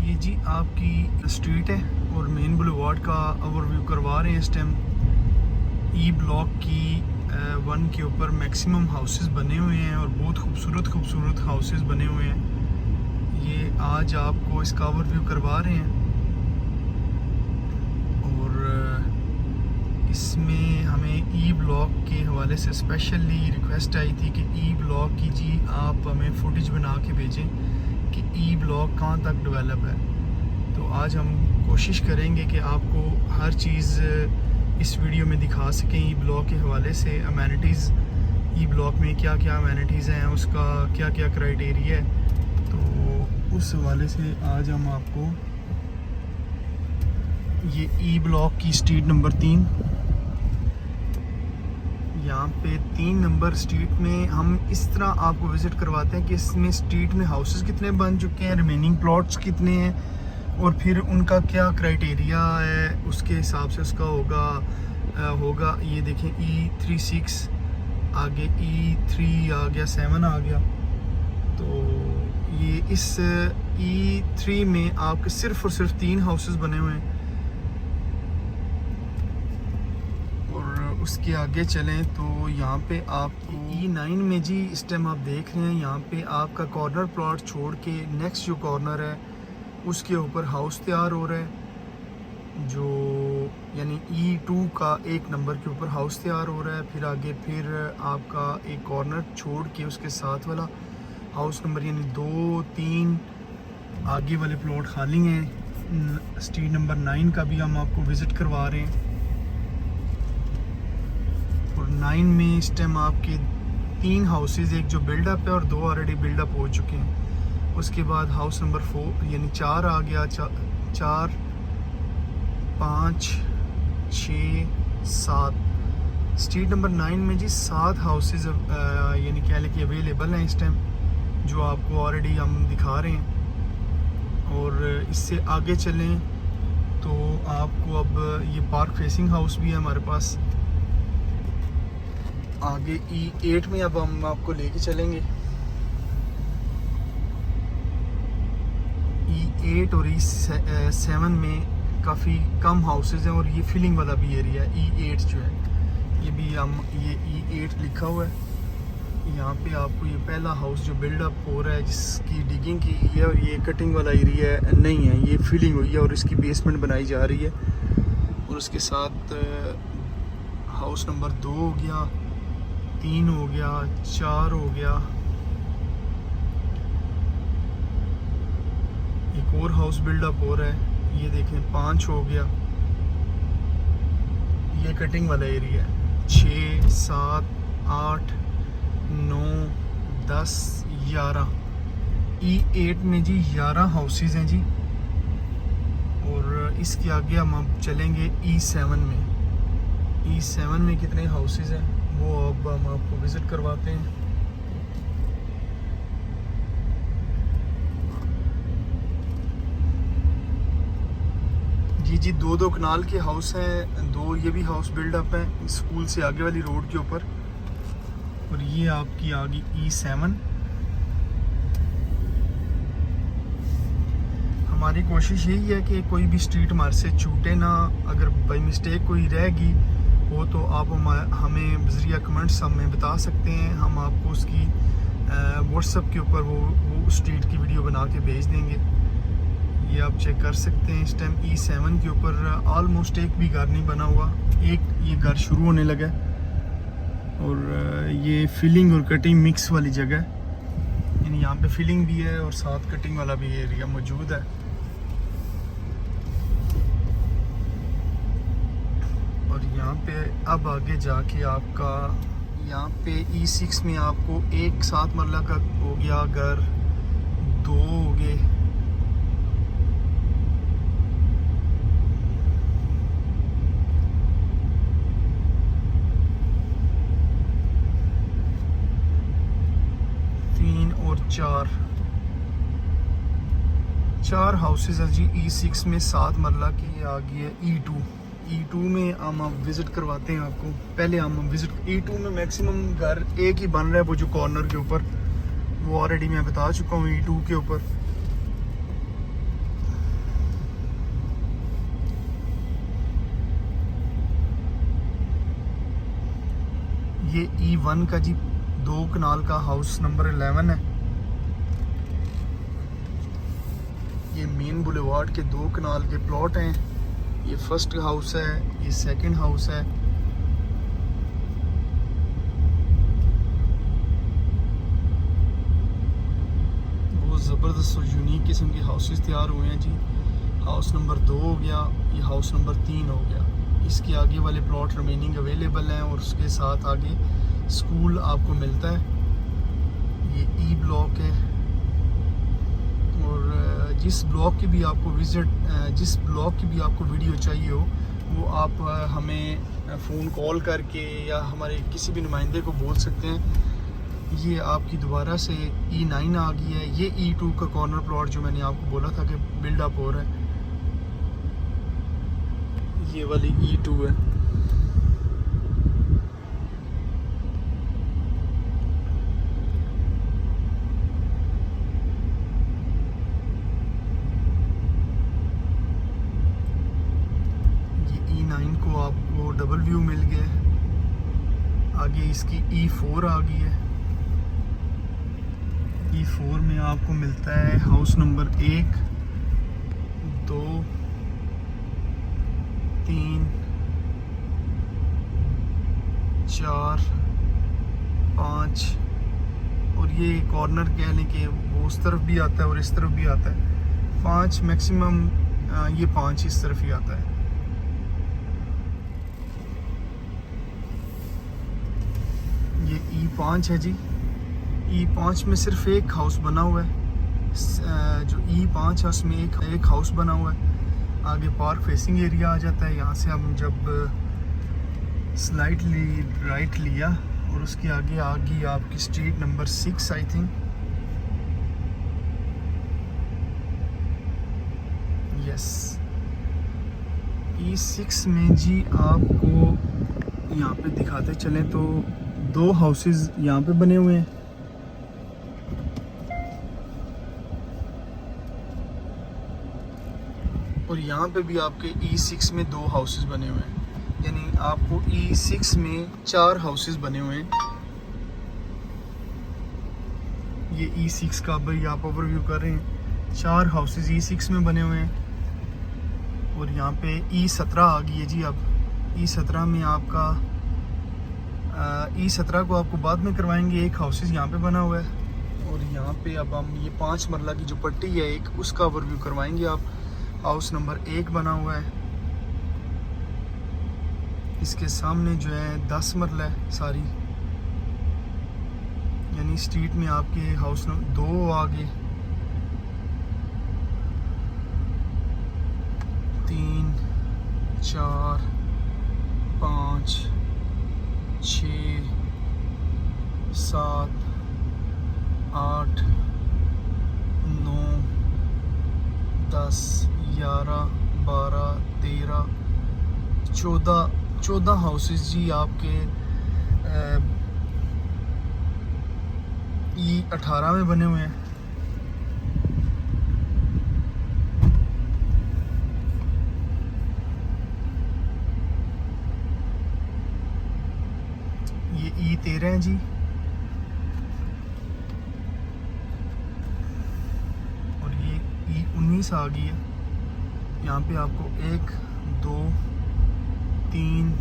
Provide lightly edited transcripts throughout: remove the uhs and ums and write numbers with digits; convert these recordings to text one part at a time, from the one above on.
ये जी आपकी स्ट्रीट है और मेन बुलेवार्ड का ओवरव्यू करवा रहे हैं इस टाइम। ई ब्लॉक की 1 के ऊपर मैक्सिमम हाउसेस बने हुए हैं और बहुत खूबसूरत हाउसेस बने हुए हैं। ये आज आपको इसका ओवरव्यू करवा रहे हैं और इसमें हमें ई ब्लॉक के हवाले से स्पेशली रिक्वेस्ट आई थी कि ई ब्लॉक की जी आप हमें फुटेज बना के भेजें कि ई ब्लॉक कहाँ तक डेवलप है। तो आज हम कोशिश करेंगे कि आपको हर चीज़ इस वीडियो में दिखा सकें ई ब्लॉक के हवाले से। अमेनिटीज़ ई ब्लॉक में क्या क्या अमेनिटीज़ हैं, उसका क्या क्या क्राइटेरिया है, तो उस हवाले से आज हम आपको ये ई ब्लॉक की स्ट्रीट नंबर 3, यहाँ पे 3 नंबर स्ट्रीट में हम इस तरह आपको विज़िट करवाते हैं कि इसमें स्ट्रीट में हाउसेस कितने बन चुके हैं, रिमेनिंग प्लॉट्स कितने हैं और फिर उनका क्या क्राइटेरिया है, उसके हिसाब से उसका होगा। ये देखें E36 आगे, E3 आ गया, 7 आ गया। तो ये इस E3 में आपके सिर्फ और सिर्फ 3 हाउसेस बने हुए हैं। उसके आगे चलें तो यहाँ पे आपको E9 में जी इस टाइम आप देख रहे हैं, यहाँ पे आपका कॉर्नर प्लॉट छोड़ के नेक्स्ट जो कॉर्नर है उसके ऊपर हाउस तैयार हो रहा है, जो यानी E2 का 1 नंबर के ऊपर हाउस तैयार हो रहा है। फिर आगे फिर आपका एक कॉर्नर छोड़ के उसके साथ वाला हाउस नंबर यानी 2, 3 आगे वाले प्लॉट खाली हैं। स्ट्रीट नंबर 9 का भी हम आपको विज़िट करवा रहे हैं और 9 में इस टाइम आपके 3 हाउसेस, एक जो बिल्डअप है और 2 ऑलरेडी बिल्डअप हो चुके हैं। उसके बाद हाउस नंबर 4 यानी 4 आ गया, 4, 5, 6, 7। स्ट्रीट नंबर 9 में जी 7 हाउसेस यानी कह लें कि अवेलेबल हैं इस टाइम, जो आपको ऑलरेडी हम दिखा रहे हैं। और इससे आगे चलें तो आपको अब ये पार्क फेसिंग हाउस भी है हमारे पास। आगे E8 में अब हम आपको लेके चलेंगे। E8 और E7 में काफ़ी कम हाउसेज हैं और ये फीलिंग वाला भी एरिया है। E8 जो है ये भी हम ये E8 लिखा हुआ है। यहाँ पे आपको ये पहला हाउस जो बिल्डअप हो रहा है जिसकी डिगिंग की गई है और ये कटिंग वाला एरिया नहीं है, ये फीलिंग हुई है और इसकी बेसमेंट बनाई जा रही है। और उसके साथ हाउस नंबर 2 हो गया, 3 हो गया, 4 हो गया, एक और हाउस बिल्डअप हो रहा है, ये देखें 5 हो गया। ये कटिंग वाला एरिया है। 6, 7, 8, 9, 10, 11। E8 में जी 11 हाउसेस हैं जी। और इसके आगे हम अब चलेंगे E7 में। E7 में कितने हाउसेस हैं वो अब हम आपको विज़िट करवाते हैं। जी 2 कनाल के हाउस हैं, 2 ये भी हाउस बिल्डअप हैं स्कूल से आगे वाली रोड के ऊपर। और ये आपकी आ गई E7। हमारी कोशिश यही है कि कोई भी स्ट्रीट हमारे से छूटे ना। अगर बाई मिस्टेक कोई रहेगी वो तो आप हमें ज़रिया कमेंट्स हमें बता सकते हैं, हम आपको उसकी व्हाट्सएप के ऊपर वो स्ट्रीट की वीडियो बना के भेज देंगे। ये आप चेक कर सकते हैं इस टाइम E7 के ऊपर ऑलमोस्ट एक भी घर नहीं बना हुआ, एक ये घर शुरू होने लगा और ये फिलिंग और कटिंग मिक्स वाली जगह है, यानी यहाँ पे फिलिंग भी है और साथ कटिंग वाला भी एरिया मौजूद है। और यहाँ पे अब आगे जाके आपका यहाँ पे E6 में आपको एक 7 मरला का हो गया घर, 2 हो गए, और 4 हाउसेज हैं जी E6 में 7 मरला की। आ गई है E2 में हम विज़िट करवाते हैं आपको। पहले हम विज़िट E2 में मैक्सिमम घर एक ही बन रहा है, वो जो कॉर्नर के ऊपर, वो ऑलरेडी मैं बता चुका हूँ E2 के ऊपर। ये E1 का जी 2 कनाल का हाउस नंबर 11 है। ये मेन बुलेवार्ड के 2 कनाल के प्लॉट हैं। ये फर्स्ट हाउस है, ये सेकंड हाउस है। बहुत ज़बरदस्त और यूनिक किस्म के हाउसेस तैयार हुए हैं जी। हाउस नंबर 2 हो गया, ये हाउस नंबर 3 हो गया। इसके आगे वाले प्लॉट रिमेनिंग अवेलेबल हैं और उसके साथ आगे स्कूल आपको मिलता है। ये ई ब्लॉक है और जिस ब्लॉक की भी आपको जिस ब्लॉक की भी आपको वीडियो चाहिए हो वो आप हमें फ़ोन कॉल करके या हमारे किसी भी नुमाइंदे को बोल सकते हैं। ये आपकी दोबारा से E9 आ गई है। ये E2 का कॉर्नर प्लॉट जो मैंने आपको बोला था कि बिल्डअप हो रहा है, ये वाली E2 है। ये E9 को आपको डबल व्यू मिल गया। आगे इसकी E4 आ गई है। E4 में आपको मिलता है हाउस नंबर 1, 2, 3, 4, 5 और ये कॉर्नर कह लें कि वो उस तरफ भी आता है और इस तरफ भी आता है। 5 मैक्सिमम, ये 5 इस तरफ ही आता है। ये E5 है जी। E5 में सिर्फ एक हाउस बना हुआ है। जो E5 है उसमें एक हाउस बना हुआ है। आगे पार्क फेसिंग एरिया आ जाता है। यहाँ से हम जब स्लाइटली राइट लिया और उसके आगे आ गई आपकी street number 6 I think. Yes, E6 में जी आपको यहाँ पे दिखाते चलें तो 2 हाउसेस यहाँ पे बने हुए हैं। और यहाँ पे भी आपके E6 में 2 हाउसेस बने हुए हैं, यानी आपको E6 में 4 हाउसेस बने हुए हैं। ये E6 का भाई आप ओवरव्यू कर रहे हैं। 4 हाउसेस E6 में बने हुए हैं। और यहाँ पे E17 आ गई है जी। अब E17 में आपका E17 को आपको बाद में करवाएंगे। एक हाउसेस यहाँ पे बना हुआ है और यहाँ पे अब हम ये 5 मरला की जो पट्टी है एक, उसका ओवरव्यू करवाएंगे आप। हाउस नंबर 1 बना हुआ है। इसके सामने जो है 10 मरला है सारी, यानी स्ट्रीट में आपके हाउस नंबर 2 आ गए, 3, 4, 5, 6, 7, 8, 9, 10, 11, 12, 13, 14 हाउसेस जी आपके E18 में बने हुए हैं। ये E13 है जी। और ये E19 आ गई है। यहाँ पे आपको 1, 2, 3,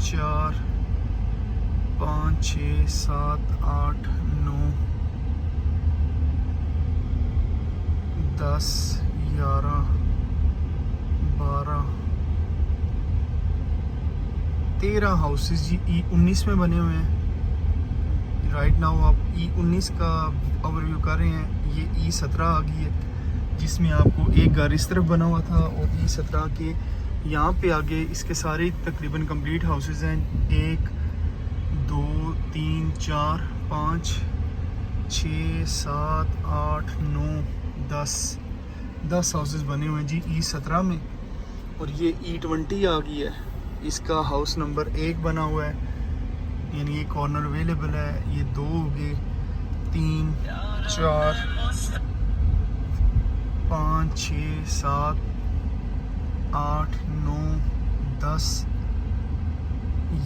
4, 5, 6, 7, 8, 9, 10, 11, 12, 13 हाउसेस जी E19 में बने हुए हैं। राइट नाउ आप E19 का ओवरव्यू कर रहे हैं। ये E17 आ गई है जिसमें आपको एक घर इस तरफ बना हुआ था और E17 के यहाँ पे आगे इसके सारे तकरीबन कंप्लीट हाउसेस हैं। 1, 2, 3, 4, 5, 6, 7, 8, 9, 10 हाउसेस बने हुए हैं जी E17 में। और ये E20 आ गई है। इसका हाउस नंबर 1 बना हुआ है, यानी ये कॉर्नर अवेलेबल है। ये 2 हो गए, 3, 4, 5, 6, 7, 8, 9, 10,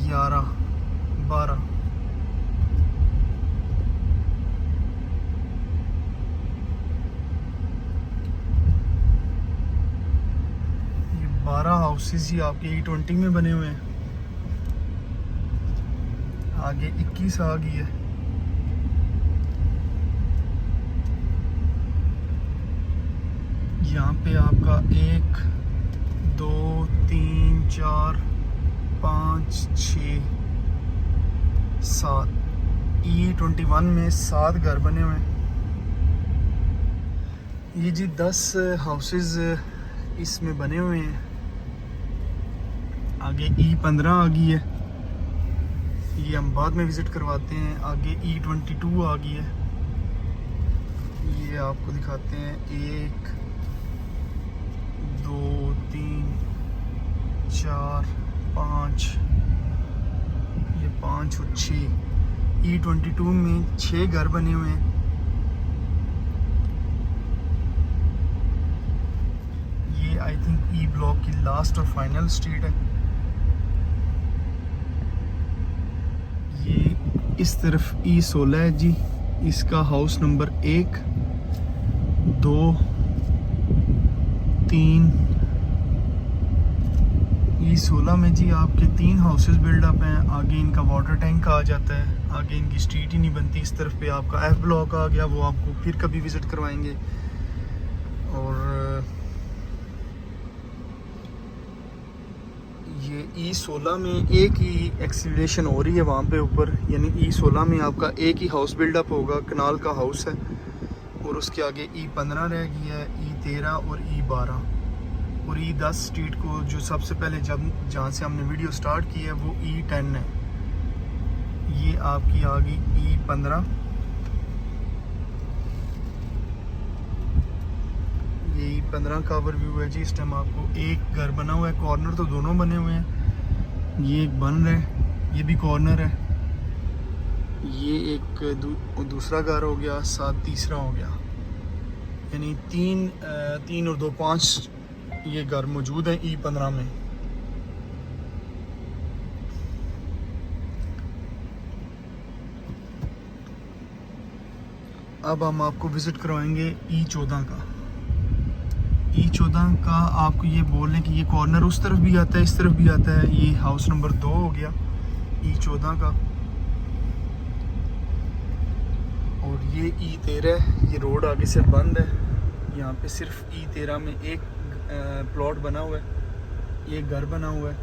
11, 12 हाउसेस ही आपके E20 में बने हुए हैं। आगे 21 आ गई है। यहाँ पे आपका 1 2 3 4 5 6 7 E21 में 7 घर बने हुए हैं। ये जी 10 हाउसेस इसमें बने हुए हैं। आगे E15 आ गई है, ये हम बाद में विज़िट करवाते हैं। आगे E22 आ गई है, ये आपको दिखाते हैं। 1 2 3 4 5, ये 5 और 6। E22 में 6 घर बने हुए हैं। ये आई थिंक E ब्लॉक की लास्ट और फाइनल स्ट्रीट है। ये इस तरफ E16 है जी, इसका हाउस नंबर 1 2 3। E16 में जी आपके 3 हाउसेस बिल्डअप हैं। आगे इनका वाटर टैंक आ जाता है, आगे इनकी स्ट्रीट ही नहीं बनती। इस तरफ पे आपका F ब्लॉक आ गया, वो आपको फिर कभी विज़िट करवाएंगे। और ये E16 में एक ही एक्सीलेशन हो रही है वहाँ पे ऊपर, यानी E16 में आपका एक ही हाउस बिल्डअप होगा, कनाल का हाउस है। और उसके आगे E15 रह गई है, E13 और E12। और E10 स्ट्रीट को जो सबसे पहले जहाँ से हमने वीडियो स्टार्ट की है वो E10 है। ये आपकी आ गई E15। ये E15 का ओवरव्यू है जी। इस टाइम आपको एक घर बना हुआ है, कॉर्नर तो दोनों बने हुए हैं। ये एक बन रहा है, ये भी कॉर्नर है। ये एक दूसरा घर हो गया, साथ तीसरा हो गया, यानी 3 और 2 5 ये घर मौजूद है E15 में। अब हम आपको विज़िट करवाएंगे E14 का। E14 का आपको ये बोल रहे हैं कि ये कॉर्नर उस तरफ भी आता है, इस तरफ भी आता है। ये हाउस नंबर 2 हो गया E14 का। और ये E13, ये रोड आगे से बंद है। यहाँ पे सिर्फ E13 में एक प्लॉट बना हुआ है, एक घर बना हुआ है।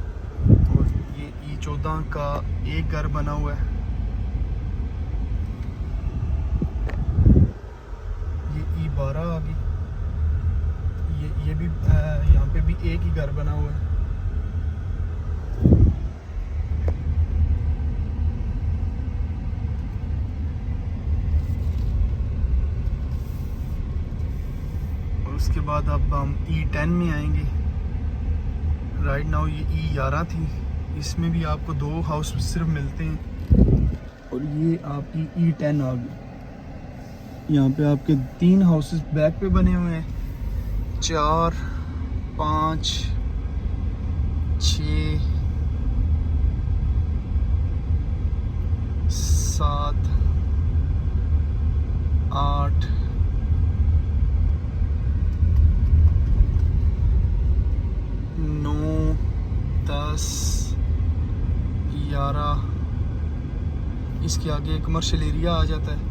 और ये E14 का एक घर बना हुआ है। ये E12 आ गई, ये भी यहाँ पे भी एक ही घर बना हुआ है। और उसके बाद अब हम E10 में आएंगे। राइट नाउ ये E11 थी, इसमें भी आपको 2 हाउस सिर्फ मिलते हैं। और ये आपकी E10 आ गई। यहाँ पे आपके 3 हाउसेस बैक पे बने हुए हैं। 4 5 6 7 8 9 10 11। इसके आगे कमर्शियल एरिया आ जाता है।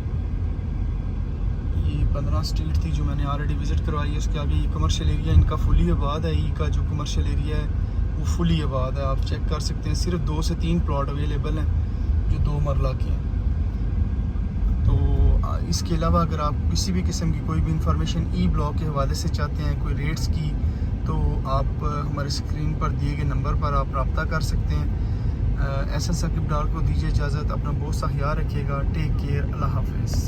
ये 15 स्ट्रीट थी जो मैंने ऑलरेडी विज़िट करवाई है। उसके आगे ये कमर्शियल एरिया इनका फुली आबाद है। ई का जो कमर्शियल एरिया है वो फुली आबाद है, आप चेक कर सकते हैं। सिर्फ 2 से 3 प्लॉट अवेलेबल हैं जो 2 मरला के हैं। तो इसके अलावा अगर आप किसी भी किस्म की कोई भी इंफॉर्मेशन ई ब्लॉक के हवाले से चाहते हैं, कोई रेट्स की, तो आप हमारे स्क्रीन पर दिए गए नंबर पर आप रब्ता कर सकते हैं। एसएन साकिब डार को दीजिए इजाज़त। अपना बहुत सा ख्याल रखिएगा। Take care. अल्लाह हाफिज़।